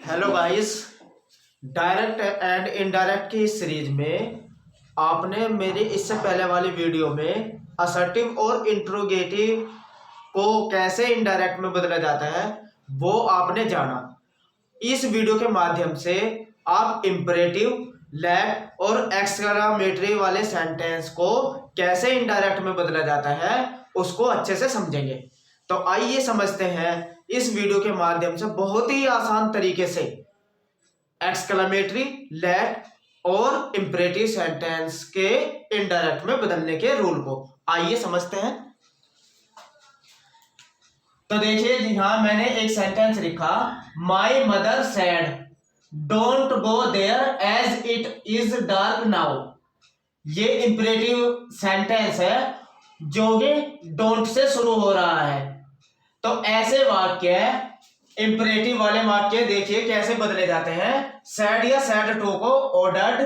Hello guys. Direct and indirect की इस series में आपने मेरी इससे पहले वाली वीडियो में असर्टिव और इंट्रोगेटिव को कैसे इनडायरेक्ट में बदला जाता है वो आपने जाना। इस वीडियो के माध्यम से आप इंपरेटिव, लैट और एक्सक्लेमेटरी वाले सेंटेंस को कैसे इनडायरेक्ट में बदला जाता है उसको अच्छे से समझेंगे। तो आइए समझते हैं इस वीडियो के माध्यम से बहुत ही आसान तरीके से एक्सक्लेमेटरी, लैट और इंपरेटिव सेंटेंस के इनडायरेक्ट में बदलने के रूल को। आइए समझते हैं। तो देखिए यहां मैंने एक सेंटेंस लिखा, my mother said don't go there as it is dark now. ये इंपरेटिव सेंटेंस है जो कि डोंट से शुरू हो रहा है। तो ऐसे वाक्य, इंपरेटिव वाले वाक्य देखिए कैसे बदले जाते हैं। सैड या सैड टू को ऑर्डर्ड,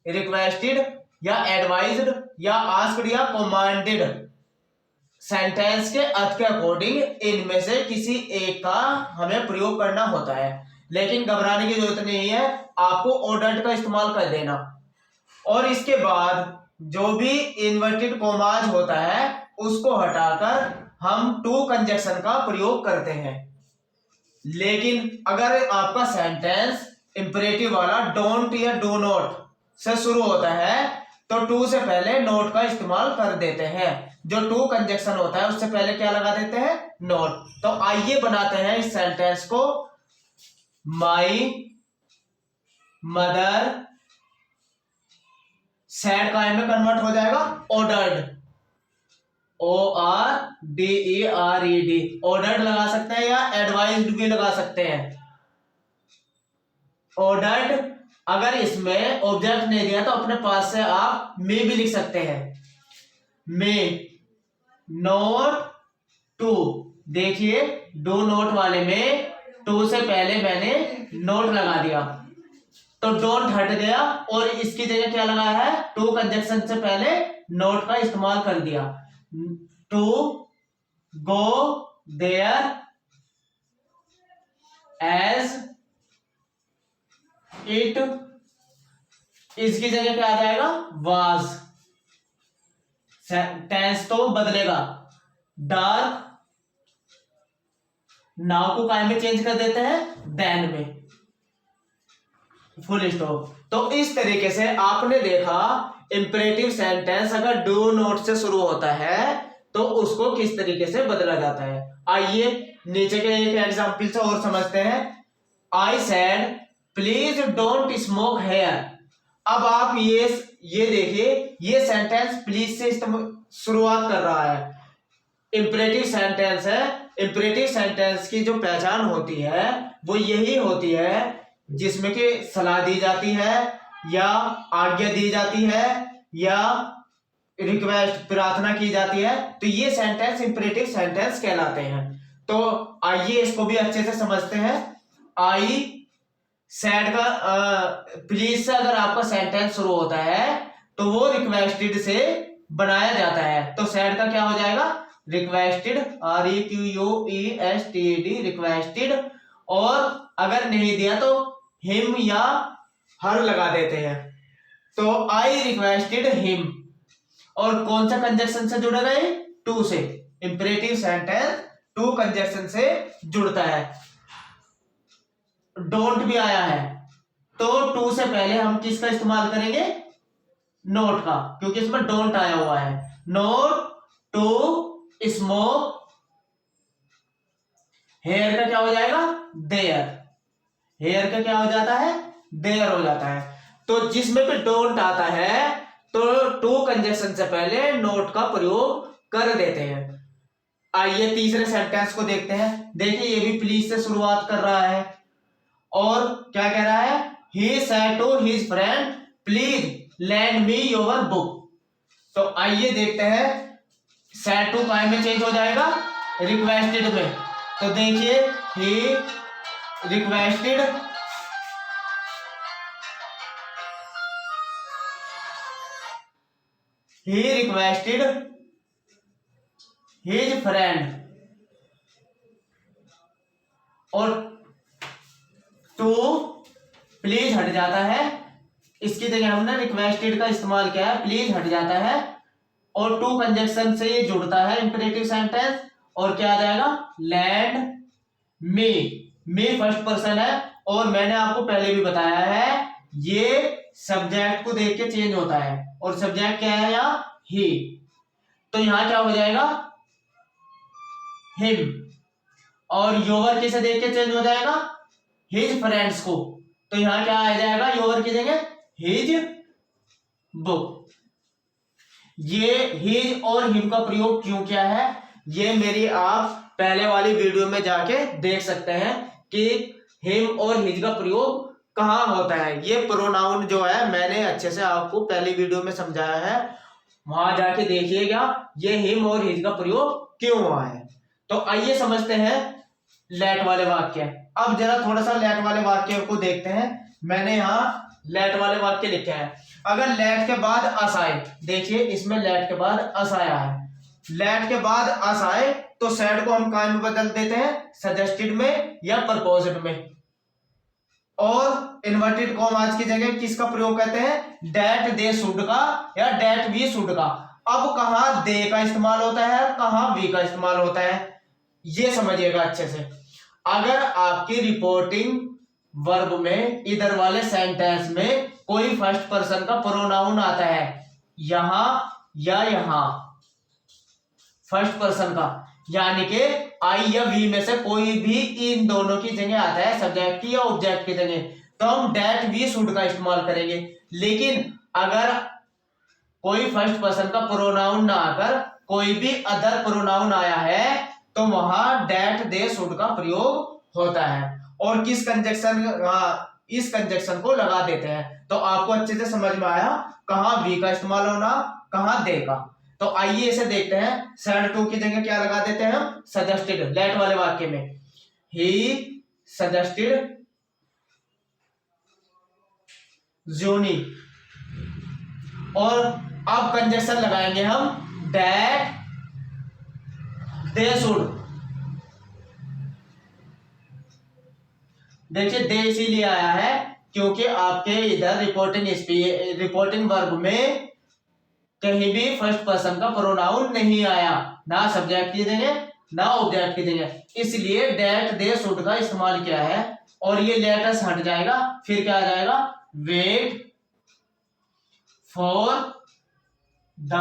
रिक्वेस्टेड या एडवाइज्ड या आस्क्ड या कमांडेड सेंटेंस के अर्थ के अकॉर्डिंग इनमें से किसी एक का हमें प्रयोग करना होता है। लेकिन घबराने की जरूरत नहीं है, आपको ऑर्डर्ड का इस्तेमाल कर देना। और इसके बाद जो भी इन्वर्टेड कॉमाज होता है उसको हटाकर हम टू कंजक्शन का प्रयोग करते हैं। लेकिन अगर आपका सेंटेंस इंपरेटिव वाला डोंट या डू नॉट से शुरू होता है तो टू से पहले नोट का इस्तेमाल कर देते हैं। जो टू कंजक्शन होता है उससे पहले क्या लगा देते हैं? नोट। तो आइए बनाते हैं इस सेंटेंस को। माई मदर सैड का में कन्वर्ट हो जाएगा ऑर्डर्ड, ORDERED। ऑर्डर्ड लगा सकते हैं या एडवाइज्ड भी लगा सकते हैं। ऑर्डर्ड अगर इसमें ऑब्जेक्ट नहीं दिया तो अपने पास से आप मे भी लिख सकते हैं। मे नोट टू, देखिए डू नोट वाले में टू से पहले मैंने नोट लगा दिया तो डोंट हट गया और इसकी जगह क्या लगाया है? टू कंजक्शन से पहले नोट का इस्तेमाल कर दिया। To go there as it, इसकी जगह क्या आ जाएगा? वाज। टेंस तो बदलेगा। डार्क नाउ को काय में चेंज कर देते हैं? देन में। Full stop. तो इस तरीके से आपने देखा इंपरेटिव सेंटेंस अगर डू नॉट से शुरू होता है तो उसको किस तरीके से बदला जाता है। आइए नीचे के एक एग्जांपल से और समझते हैं। I said please don't smoke here. अब आप ये देखिए, ये सेंटेंस प्लीज से शुरुआत कर रहा है। इंपरेटिव सेंटेंस है। इंपरेटिव सेंटेंस की जो पहचान होती है वो यही होती है जिसमें कि सलाह दी जाती है या आज्ञा दी जाती है या रिक्वेस्ट, प्रार्थना की जाती है। तो ये सेंटेंस इंपरेटिव सेंटेंस कहलाते हैं। तो आइए इसको भी अच्छे से समझते हैं। आई सैड का प्लीज से अगर आपका सेंटेंस शुरू होता है तो वो रिक्वेस्टेड से बनाया जाता है। तो सैड का क्या हो जाएगा? Requested, REQUESTED, requested. और अगर नहीं दिया तो हिम या हर लगा देते हैं। तो आई रिक्वेस्टेड हिम। और कौन सा कंजक्शन से जुड़ रहे हैं? टू से। इंपरेटिव सेंटेंस टू कंजक्शन से जुड़ता है। डोंट भी आया है तो टू से पहले हम किसका इस्तेमाल करेंगे? नोट का, क्योंकि इसमें डोंट आया हुआ है। Note to smoke. हेयर का क्या हो जाएगा? देयर। हेयर का क्या हो जाता है? देयर हो जाता है। तो जिसमें भी डोंट आता है तो टू कंजक्शन से पहले नोट का प्रयोग कर देते हैं। आइए तीसरे सेंटेंस को देखते हैं। देखिए ये भी प्लीज से शुरुआत कर रहा है और क्या कह रहा है? He said to his friend please lend me your book. तो आइए देखते हैं सेड टू काय में चेंज हो जाएगा? रिक्वेस्टेड में। तो देखिए ही रिक्वेस्टेड हिज फ्रेंड। और टू प्लीज हट जाता है, इसकी जगह हमने रिक्वेस्टेड का इस्तेमाल किया है, प्लीज हट जाता है, और टू कंजक्शन से ये जुड़ता है इंपेरेटिव सेंटेंस, और क्या आ जाएगा, लैंड मी फर्स्ट पर्सन है, और मैंने आपको पहले भी बताया है ये सब्जेक्ट को देख के चेंज होता है, और सब्जेक्ट क्या है यहाँ, ही, तो यहां क्या हो जाएगा, हिम, और योवर किसे देख के चेंज हो जाएगा, हिज फ्रेंड्स को, तो यहां क्या आ जाएगा, योवर की जगह हिज बुक। ये हिज और हिम का प्रयोग क्यों किया है, ये मेरी आप पहले वाली वीडियो में जाके देख सकते हैं कि हिम और हिज का प्रयोग कहां होता है। ये प्रोनाउन जो है मैंने अच्छे से आपको पहली वीडियो में समझाया है, वहां जाके देखिएगा ये हिम और हिज का प्रयोग क्यों हुआ है। तो आइए समझते हैं लेट वाले वाक्य। अब जरा थोड़ा सा लेट वाले वाक्य को देखते हैं। मैंने यहाँ लेट वाले वाक्य लिखे हैं। अगर लेट के बाद अस आए, देखिए इसमें लेट के बाद अस आया है, लेट के बाद अस आए तो सैड को हम काय में बदल देते हैं, सजेस्टेड में या प्रपोज्ड में, और इन्वर्टेड कॉमास की जगह किसका प्रयोग करते हैं, डेट दे शुड का या डेट वी शुड का। अब कहां दे का इस्तेमाल होता है, कहां वी का इस्तेमाल होता है, ये समझिएगा अच्छे से। अगर आपकी रिपोर्टिंग वर्ब में इधर वाले सेंटेंस में कोई फर्स्ट पर्सन का प्रोनाउन आता है, यहां या यहां फर्स्ट पर्सन का, यानी कि आई या वी में से कोई भी इन दोनों की जगह आता है, सब्जेक्ट की या ऑब्जेक्ट की जगह, तो हम डेट वी शुड का इस्तेमाल करेंगे। लेकिन अगर कोई फर्स्ट पर्सन का प्रोनाउन ना आकर कोई भी अदर प्रोनाउन आया है तो वहां डेट दे शुड का प्रयोग होता है, और किस कंजक्शन, इस कंजक्शन को लगा देते हैं। तो आपको अच्छे से समझ में आया कहां वी का इस्तेमाल होना, कहां दे का। तो आइए इसे देखते हैं। सैड टू की जगह क्या लगा देते हैं हम, सजेस्टेड, लेट वाले वाक्य में ही सजेस्टेड जूनी, और अब कंजक्शन लगाएंगे हम दैट दे शुड। देखिए दे इसीलिए आया है क्योंकि आपके इधर रिपोर्टिंग वर्ब में कहीं भी फर्स्ट पर्सन का प्रोनाउन नहीं आया, ना सब्जेक्ट की जगह ना ऑब्जेक्ट की जगह, इसलिए डेट दे शुड का इस्तेमाल किया है। और ये लेटस हट जाएगा, फिर क्या आ जाएगा, वेट फॉर द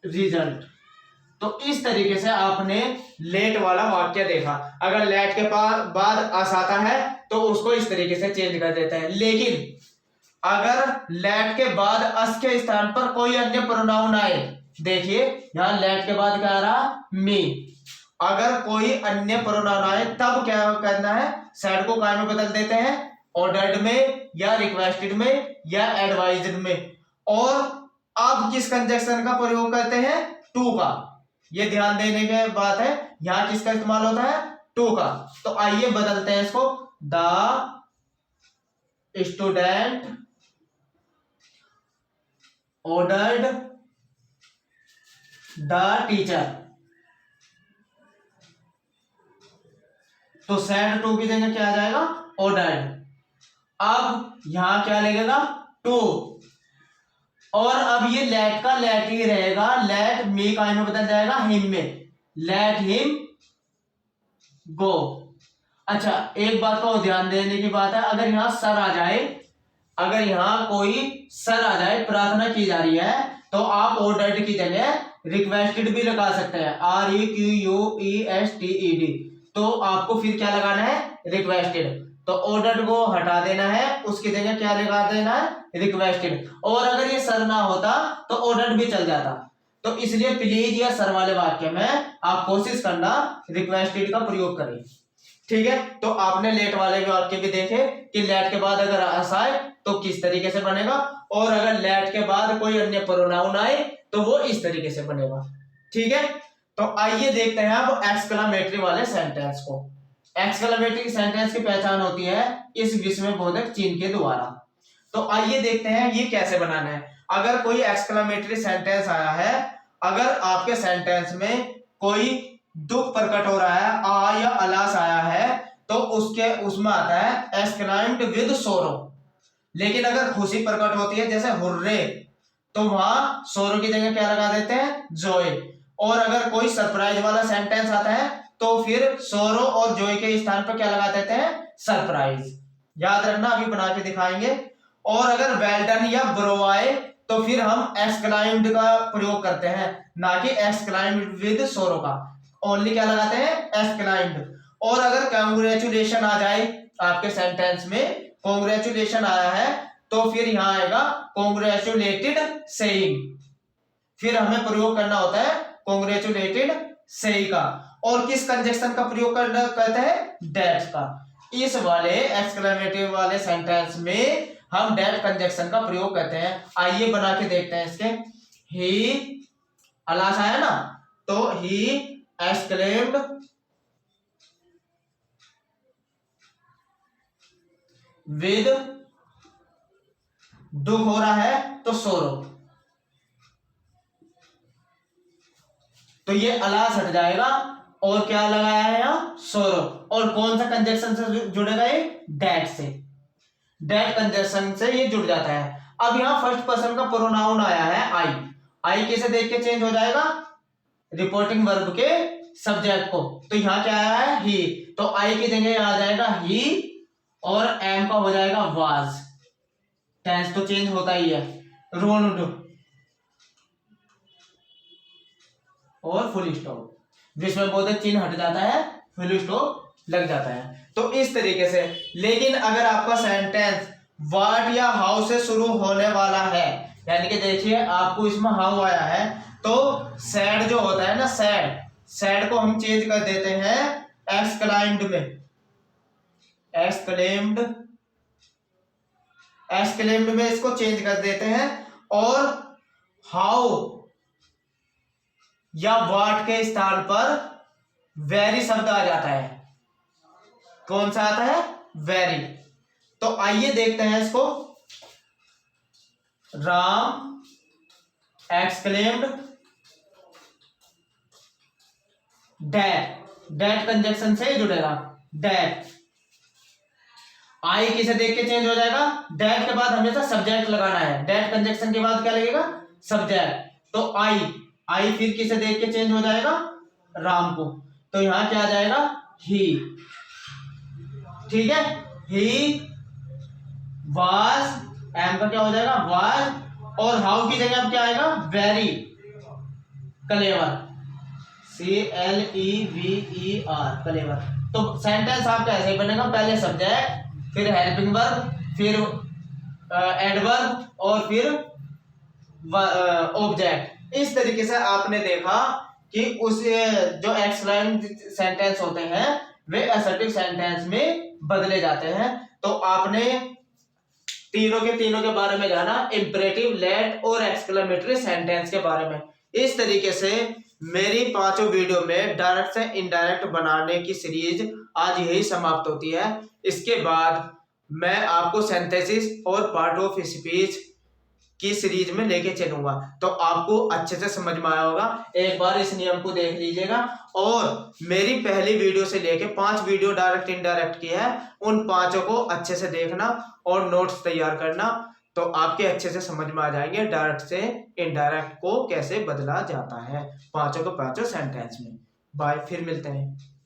रिजल्ट। तो इस तरीके से आपने लेट वाला वाक्य देखा। अगर लेट के बाद अस आता है तो उसको इस तरीके से चेंज कर देते हैं। लेकिन अगर लेट के बाद अस के स्थान पर कोई अन्य प्रोनाउन आए, देखिए यहां लेट के बाद क्या आ रहा, मी, अगर कोई अन्य प्रोनाउन आए तब क्या करना है, सैड को काय में बदल देते हैं, ऑर्डर्ड में या रिक्वेस्टेड में या एडवाइज्ड में। और अब किस कंजक्शन का प्रयोग करते हैं, टू का। ये ध्यान देने की बात है, यहां किसका इस्तेमाल होता है, टू का। तो आइए बदलते हैं इसको, the student ordered the teacher. तो सैड टू की जगह क्या आ जाएगा, ऑर्डर्ड। अब यहां क्या लगेगा, टू, और अब ये लेट का लेट ही रहेगा, लेट मी का में बदल जाएगा हिम में, लेट हिम गो। अच्छा एक बात को ध्यान देने की बात है, अगर यहां सर आ जाए, अगर यहां कोई सर आ जाए, प्रार्थना की जा रही है, तो आप ऑर्डर्ड की जगह रिक्वेस्टेड भी लगा सकते हैं, REQUESTED। तो आपको फिर क्या लगाना है, रिक्वेस्टेड। तो ऑर्डर्ड को हटा देना है, उसकी जगह क्या लगा देना है, रिक्वेस्टेड। और अगर ये सर ना होता तो ऑर्डर्ड भी चल जाता। तो इसलिए प्लीज या सर वाले वाक्य में आप कोशिश करना रिक्वेस्टेड का प्रयोग करें, ठीक है। तो आपने लेट वाले वाक्य भी देखे कि लेट के बाद अगर अस आए तो किस तरीके से बनेगा, और अगर लेट के बाद कोई अन्य प्रोनाउन आए तो वो इस तरीके से बनेगा, ठीक है। तो आइए देखते हैं अब एक्सक्लेमेटरी वाले सेंटेंस को। एक्सक्लेमेटरी सेंटेंस की पहचान होती है इस विस्मयबोधक चिन्ह के द्वारा। तो आइए देखते हैं ये कैसे बनाना है। अगर कोई एक्सक्लेमेटरी सेंटेंस आया है, अगर आपके सेंटेंस में कोई दुख प्रकट हो रहा है, आ या अलास आया है, तो उसके उसमें आता है एक्सक्लाइम्ड विद सोरो। लेकिन अगर खुशी प्रकट होती है जैसे हुर्रे, तो वहां सोरो की जगह क्या लगा देते हैं, जॉय। और अगर कोई सरप्राइज वाला सेंटेंस आता है तो फिर सोरो और जॉय के स्थान पर क्या लगा देते हैं, सरप्राइज। याद रखना, अभी बना के दिखाएंगे। और अगर वेल डन या ब्रो आए तो फिर हम एक्सक्लाइम्ड का प्रयोग करते हैं, ना कि एक्सक्लाइम्ड विद सोरो का। ओनली क्या लगाते हैं, एक्सक्लाइम्ड। और अगर कांग्रेचुलेशन आ जाए आपके सेंटेंस में, कांग्रेचुलेशन आया है, तो फिर यहां आएगा कांग्रेचुलेटेड सेइंग। फिर हमें प्रयोग करना होता है कांग्रेचुलेटेड सेई का। और किस कंजक्शन का प्रयोग करना कहते हैं, डेट का। इस वाले एक्सक्लेमेटिव वाले सेंटेंस में हम डेट कंजक्शन का प्रयोग करते हैं। आइए बना के देखते हैं इसके। ही अलास आया ना, तो ही एक्सक्लेम्ड विद, दुख हो रहा है तो सोरो, तो ये अलास हट जाएगा और क्या लगाया है यहाँ, सोरो। और कौन सा कंजक्शन से जुड़ेगा ये, डेट से। डेट कंजक्शन से ये जुड़ जाता है। अब यहाँ फर्स्ट पर्सन का प्रोनाउन आया है आई। आई कैसे देख के चेंज हो जाएगा, रिपोर्टिंग वर्ब के सब्जेक्ट को। तो यहाँ क्या आया है, ही। तो आई की जगह आ जाएगा ही और एम का हो जाएगा वाज। टेंस तो चेंज होता ही है। रोन्ड और फुल स्टॉप, जिसमें बोधक चिन्ह हट जाता है, फुल स्टॉप लग जाता है। तो इस तरीके से। लेकिन अगर आपका सेंटेंस व्हाट या हाउ से शुरू होने वाला है, यानी कि देखिए आपको इसमें हाउ आया है, तो सैड जो होता है ना, सैड को हम चेंज कर देते हैं एक्सक्लाइम्ड में। एक्सक्लेम्ड में इसको चेंज कर देते हैं। और हाउ या व्हाट के स्थान पर वेरी शब्द आ जाता है। कौन सा आता है, वेरी। तो आइए देखते हैं इसको। राम एक्सक्लेम्ड डेट कंजक्शन से जुड़ेगा, डेट। आई किसे देख के चेंज हो जाएगा, डेट के बाद हमेशा सब्जेक्ट लगाना है। डेट कंजक्शन के बाद क्या लगेगा, सब्जेक्ट। तो आई फिर किसे देख के चेंज हो जाएगा, राम को। तो यहां क्या आ जाएगा, ही। ठीक है, ही वाज, एम का क्या हो जाएगा, वाज। और हाउ की जगह अब क्या आएगा, वेरी क्लेवर, CLEVER, क्लेवर। तो सेंटेंस आपका ऐसे ही बनेगा, पहले सब्जेक्ट, फिर हेल्पिंग वर्ब, फिर एडवर्ब और फिर ऑब्जेक्ट। इस तरीके से आपने देखा कि उस जो एक्सक्लेम्ड सेंटेंस होते हैं वे असर्टिव सेंटेंस में बदले जाते हैं। तो आपने तीनों के बारे में जाना, इंपरेटिव, लेट और एक्सक्लेमेटरी सेंटेंस के बारे में। इस तरीके से मेरी 5 वीडियो में डायरेक्ट से इनडायरेक्ट बनाने की सीरीज आज यही समाप्त होती है। इसके बाद मैं आपको सिंथेसिस और पार्ट ऑफ स्पीच की सीरीज में लेके चलूंगा, तो आपको अच्छे से समझ में आया होगा। एक बार इस नियम को देख लीजिएगा। और मेरी पहली वीडियो से लेके 5 वीडियो डायरेक्ट इनडायरेक्ट की है, उन 5 को अच्छे से देखना और नोट्स तैयार करना, तो आपके अच्छे से समझ में आ जाएंगे डायरेक्ट से इनडायरेक्ट को कैसे बदला जाता है 5 सेंटेंस में। बाय, फिर मिलते हैं।